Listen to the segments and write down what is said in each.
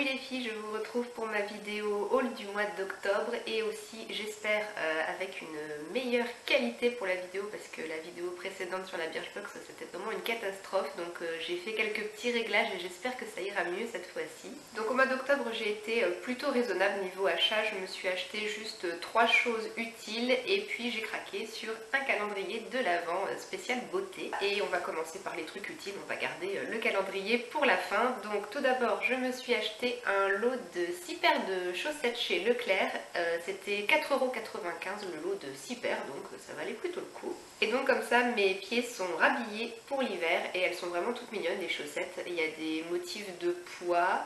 les filles, je vous retrouve pour ma vidéo haul du mois d'octobre et aussi j'espère avec une meilleure qualité pour la vidéo parce que la vidéo précédente sur la Birchbox c'était vraiment une catastrophe, donc j'ai fait quelques petits réglages et j'espère que ça ira mieux cette fois-ci. Donc au mois d'octobre j'ai été plutôt raisonnable niveau achat, je me suis acheté juste 3 choses utiles et puis j'ai craqué sur un calendrier de l'Avent spécial beauté. Et on va commencer par les trucs utiles, on va garder le calendrier pour la fin. Donc tout d'abord je me suis acheté un lot de 6 paires de chaussettes chez Leclerc, c'était 4,95 € le lot de 6 paires, donc ça valait plutôt le coup. Et donc comme ça mes pieds sont rhabillés pour l'hiver et elles sont vraiment toutes mignonnes les chaussettes. Il y a des motifs de pois,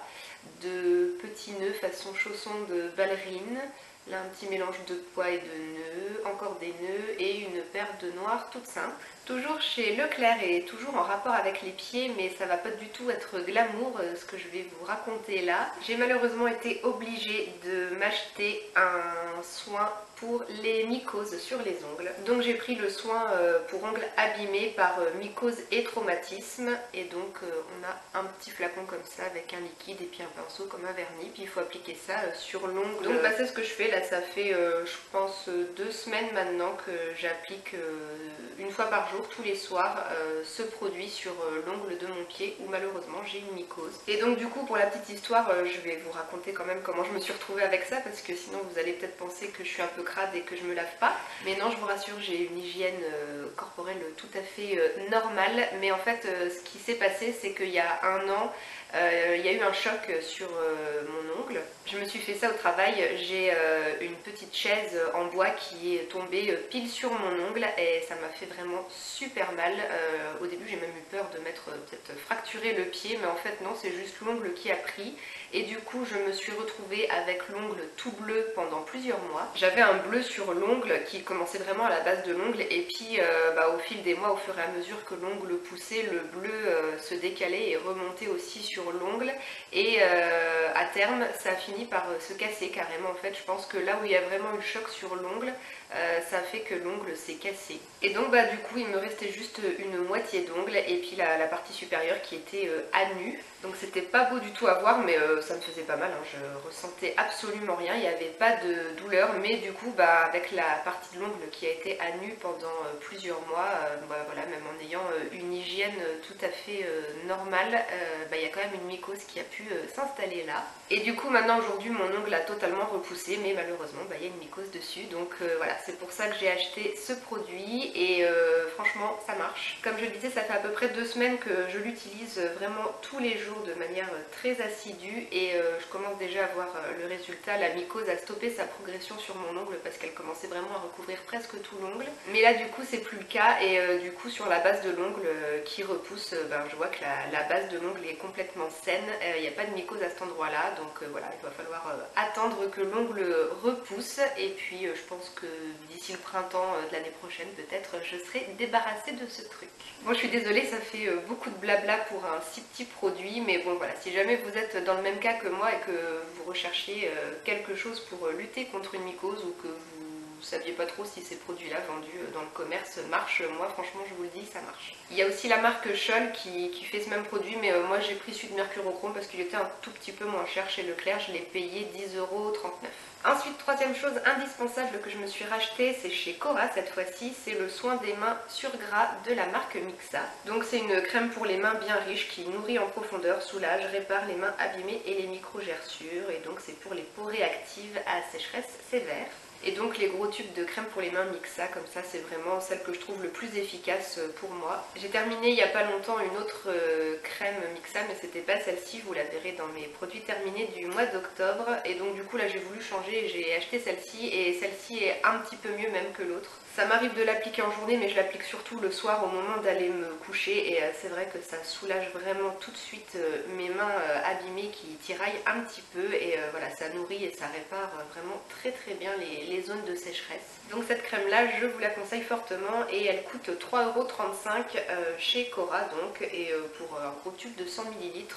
de petits nœuds façon chaussons de ballerine. Là un petit mélange de pois et de nœuds, encore des nœuds et une paire de noirs toute simple. Toujours chez Leclerc et toujours en rapport avec les pieds, mais ça va pas du tout être glamour ce que je vais vous raconter là. J'ai malheureusement été obligée de m'acheter un soin pour les mycoses sur les ongles. Donc j'ai pris le soin pour ongles abîmés par mycose et traumatisme. Et donc on a un petit flacon comme ça avec un liquide et puis un pinceau comme un vernis. Puis il faut appliquer ça sur l'ongle. Donc bah, c'est ce que je fais là, ça fait je pense 2 semaines maintenant que j'applique une fois par jour, tous les soirs, ce produit sur l'ongle de mon pied où malheureusement j'ai une mycose. Et donc du coup pour la petite histoire, je vais vous raconter quand même comment je me suis retrouvée avec ça parce que sinon vous allez peut-être penser que je suis un peu crade et que je me lave pas. Mais non, je vous rassure, j'ai une hygiène corporelle tout à fait normale. Mais en fait ce qui s'est passé c'est qu'il y a un an, il y a eu un choc sur mon ongle. Je me suis fait ça au travail, j'ai une petite chaise en bois qui est tombée pile sur mon ongle et ça m'a fait vraiment super mal. Au début j'ai même eu peur de m'être peut-être fracturé le pied, mais en fait non, c'est juste l'ongle qui a pris. Et du coup je me suis retrouvée avec l'ongle tout bleu pendant plusieurs mois. J'avais un bleu sur l'ongle qui commençait vraiment à la base de l'ongle et puis au fil des mois, au fur et à mesure que l'ongle poussait, le bleu se décalait et remontait aussi sur l'ongle et à terme ça a fini par se casser carrément. En fait je pense que là où il y a vraiment eu le choc sur l'ongle, ça fait que l'ongle s'est cassé. Et donc du coup il me restait juste une moitié d'ongle et puis la partie supérieure qui était à nu. Donc c'était pas beau du tout à voir, mais ça me faisait pas mal, hein. Je ressentais absolument rien, il n'y avait pas de douleur, mais du coup avec la partie de l'ongle qui a été à nu pendant plusieurs mois, voilà, même en ayant une hygiène tout à fait normale, il y a quand même une mycose qui a pu s'installer là. Et du coup maintenant aujourd'hui mon ongle a totalement repoussé, mais malheureusement il y a une mycose dessus, donc voilà, c'est pour ça que j'ai acheté ce produit et franchement ça marche. Comme je le disais, ça fait à peu près 2 semaines que je l'utilise vraiment tous les jours de manière très assidue et je commence déjà à voir le résultat. La mycose a stoppé sa progression sur mon ongle parce qu'elle commençait vraiment à recouvrir presque tout l'ongle, mais là du coup c'est plus le cas et du coup sur la base de l'ongle qui repousse, je vois que la base de l'ongle est complètement saine, il n'y a pas de mycose à cet endroit là, donc voilà, il va falloir attendre que l'ongle repousse et puis je pense que d'ici le printemps de l'année prochaine peut-être je serai débarrassée de ce truc. Bon, je suis désolée, ça fait beaucoup de blabla pour un si petit produit, mais bon voilà, si jamais vous êtes dans le même cas que moi et que vous recherchiez quelque chose pour lutter contre une mycose ou que vous saviez pas trop si ces produits-là vendus dans le commerce marchent, moi franchement je vous le dis, ça marche. Il y a aussi la marque Scholl qui fait ce même produit, mais moi j'ai pris celui de Mercurochrome parce qu'il était un tout petit peu moins cher chez Leclerc, je l'ai payé 10,39 €. Ensuite, troisième chose indispensable que je me suis racheté, c'est chez Cora cette fois-ci, c'est le soin des mains sur gras de la marque Mixa. Donc c'est une crème pour les mains bien riche qui nourrit en profondeur, soulage, répare les mains abîmées et les micro-gerçures, et donc c'est pour les peaux réactives à sécheresse sévère. Et donc les gros tubes de crème pour les mains Mixa, comme ça c'est vraiment celle que je trouve le plus efficace pour moi. J'ai terminé il n'y a pas longtemps une autre crème Mixa, mais c'était pas celle-ci, vous la verrez dans mes produits terminés du mois d'octobre. Et donc du coup là j'ai voulu changer et j'ai acheté celle-ci, et celle-ci est un petit peu mieux même que l'autre. Ça m'arrive de l'appliquer en journée, mais je l'applique surtout le soir au moment d'aller me coucher et c'est vrai que ça soulage vraiment tout de suite mes mains abîmées qui tiraillent un petit peu et voilà, ça nourrit et ça répare vraiment très très bien les zones de sécheresse. Donc cette crème là je vous la conseille fortement et elle coûte 3,35 € chez Cora donc, et pour un gros tube de 100 ml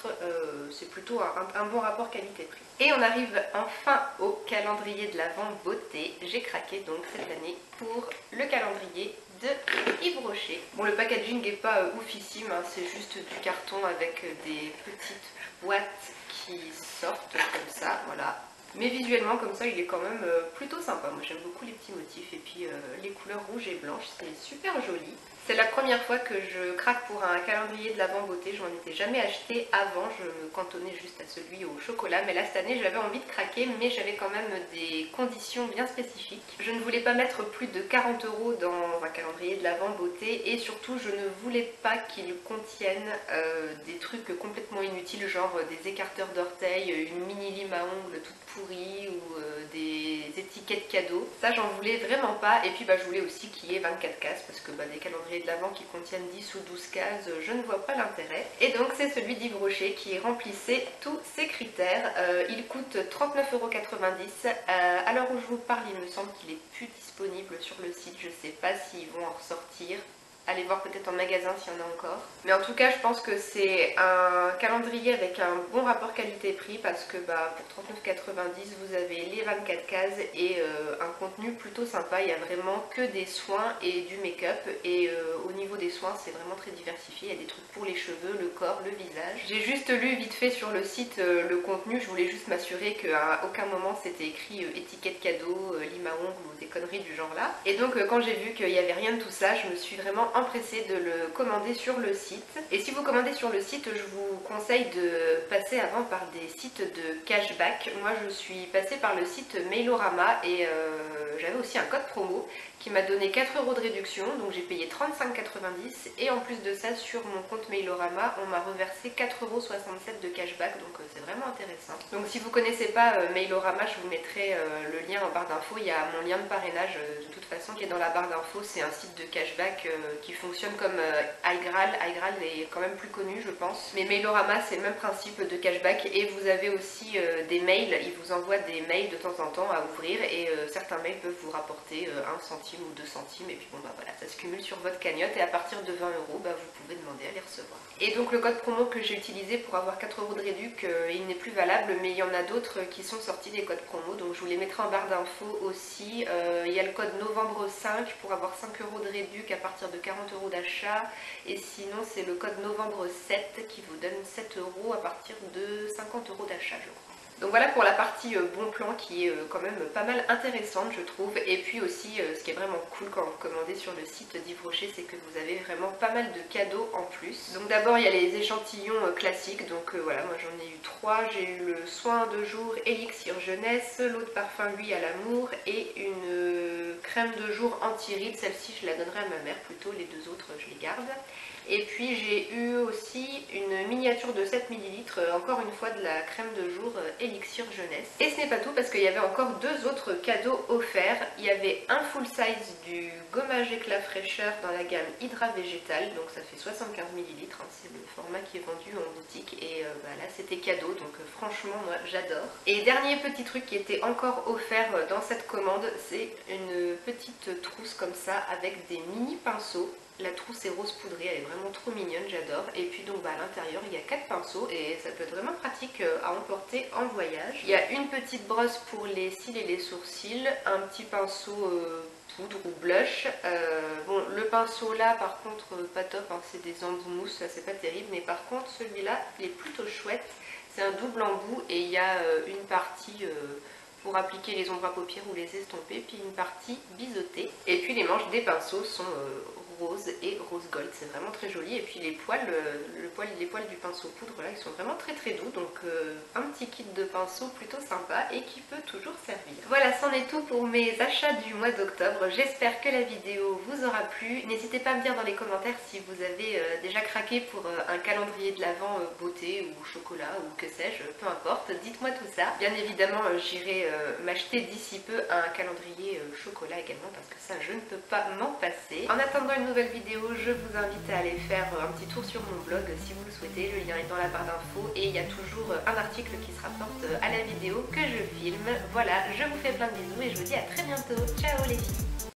c'est plutôt un bon rapport qualité-prix. Et on arrive enfin au calendrier de l'Avent beauté. J'ai craqué donc cette année pour le calendrier de Yves Rocher. Bon, le packaging est pas oufissime, hein, c'est juste du carton avec des petites boîtes qui sortent comme ça, voilà. Mais visuellement comme ça il est quand même plutôt sympa. Moi j'aime beaucoup les petits motifs et puis les couleurs rouges et blanches, c'est super joli. C'est la première fois que je craque pour un calendrier de l'Avent beauté, je n'en étais jamais acheté avant, je me cantonnais juste à celui au chocolat. Mais là cette année j'avais envie de craquer, mais j'avais quand même des conditions bien spécifiques. Je ne voulais pas mettre plus de 40 € dans un calendrier de l'Avent beauté et surtout je ne voulais pas qu'il contienne des trucs complètement inutiles, genre des écarteurs d'orteils, une mini lime à ongles toute pourrie ou des étiquettes cadeaux. Ça j'en voulais vraiment pas et puis je voulais aussi qu'il y ait 24 cases parce que des calendriers de l'Avent qui contiennent 10 ou 12 cases, je ne vois pas l'intérêt. Et donc c'est celui d'Yves Rocher qui remplissait tous ces critères. Il coûte 39,90 €. À l'heure où je vous parle, il me semble qu'il est plus disponible sur le site. Je sais pas s'ils vont en ressortir. Allez voir peut-être en magasin s'il y en a encore. Mais en tout cas je pense que c'est un calendrier avec un bon rapport qualité-prix parce que pour 39,90 € vous avez les 24 cases et un contenu plutôt sympa. Il n'y a vraiment que des soins et du make-up et au niveau des soins c'est vraiment très diversifié. Il y a des trucs pour les cheveux, le corps, le visage. J'ai juste lu vite fait sur le site le contenu, je voulais juste m'assurer qu'à aucun moment c'était écrit étiquette cadeau, lime à ongles ou des conneries du genre là. Et donc quand j'ai vu qu'il n'y avait rien de tout ça, je me suis vraiment empressée de le commander sur le site. Et si vous commandez sur le site, je vous conseille de passer avant par des sites de cashback. Moi je suis passée par le site Mailorama et j'avais aussi un code promo qui m'a donné 4 € de réduction, donc j'ai payé 35,90 € et en plus de ça sur mon compte Mailorama on m'a reversé 4,67 € de cashback, donc c'est vraiment intéressant. Donc si vous connaissez pas Mailorama, je vous mettrai le lien en barre d'infos. Il y a mon lien de parrainage de toute façon qui est dans la barre d'infos. C'est un site de cashback qui fonctionne comme iGraal. iGraal est quand même plus connu je pense, mais Mailorama c'est le même principe de cashback et vous avez aussi des mails. Ils vous envoient des mails de temps en temps à ouvrir et certains mails peuvent vous rapporter 1 centime ou 2 centimes et puis voilà, ça se cumule sur votre cagnotte et à partir de 20 € vous pouvez demander à les recevoir. Et donc le code promo que j'ai utilisé pour avoir 4 € de réduc, il n'est plus valable, mais il y en a d'autres qui sont sortis des codes promo, donc je vous les mettrai en barre d'infos aussi. Il y a le code novembre 5 pour avoir 5 € de réduc à partir de 40 € d'achat, et sinon c'est le code novembre 7 qui vous donne 7 € à partir de 50 € d'achat je crois. Donc voilà pour la partie bon plan qui est quand même pas mal intéressante je trouve. Et puis aussi ce qui est vraiment cool quand vous commandez sur le site d'Yves Rocher, c'est que vous avez vraiment pas mal de cadeaux en plus. Donc d'abord il y a les échantillons classiques, donc voilà, moi j'en ai eu 3. J'ai eu le soin de jour élixir jeunesse, l'eau de parfum lui à l'amour et une crème de jour anti-rides. Celle-ci je la donnerai à ma mère plutôt, les deux autres je les garde. Et puis j'ai eu aussi une miniature de 7 ml, encore une fois de la crème de jour élixir jeunesse. Et ce n'est pas tout parce qu'il y avait encore 2 autres cadeaux offerts. Il y avait un full size du gommage éclat fraîcheur dans la gamme Hydra Végétal, donc ça fait 75 ml, hein, c'est le format qui est vendu en boutique et là c'était cadeau, donc franchement moi j'adore. Et dernier petit truc qui était encore offert dans cette commande, c'est une petite trousse comme ça avec des mini pinceaux. La trousse est rose poudrée, elle est vraiment trop mignonne, j'adore. Et puis donc à l'intérieur il y a 4 pinceaux et ça peut être vraiment pratique à emporter en voyage. Il y a une petite brosse pour les cils et les sourcils, un petit pinceau poudre ou blush. Bon le pinceau là par contre pas top, hein, c'est des embouts mousse, ça c'est pas terrible, mais par contre celui-là il est plutôt chouette. C'est un double embout et il y a une partie pour appliquer les ombres à paupières ou les estomper, puis une partie biseautée. Et puis les manches des pinceaux sont rose et rose gold, c'est vraiment très joli. Et puis les poils, les poils du pinceau poudre là, ils sont vraiment très très doux, donc un petit kit de pinceau plutôt sympa et qui peut toujours servir. Voilà, c'en est tout pour mes achats du mois d'octobre. J'espère que la vidéo vous aura plu. N'hésitez pas à me dire dans les commentaires si vous avez déjà craqué pour un calendrier de l'Avent beauté ou chocolat ou que sais-je, peu importe, dites-moi tout ça. Bien évidemment j'irai m'acheter d'ici peu un calendrier chocolat également parce que ça je ne peux pas m'en passer. En attendant une nouvelle vidéo, je vous invite à aller faire un petit tour sur mon blog si vous le souhaitez, le lien est dans la barre d'infos et il y a toujours un article qui se rapporte à la vidéo que je filme. Voilà, je vous fais plein de bisous et je vous dis à très bientôt. Ciao les filles!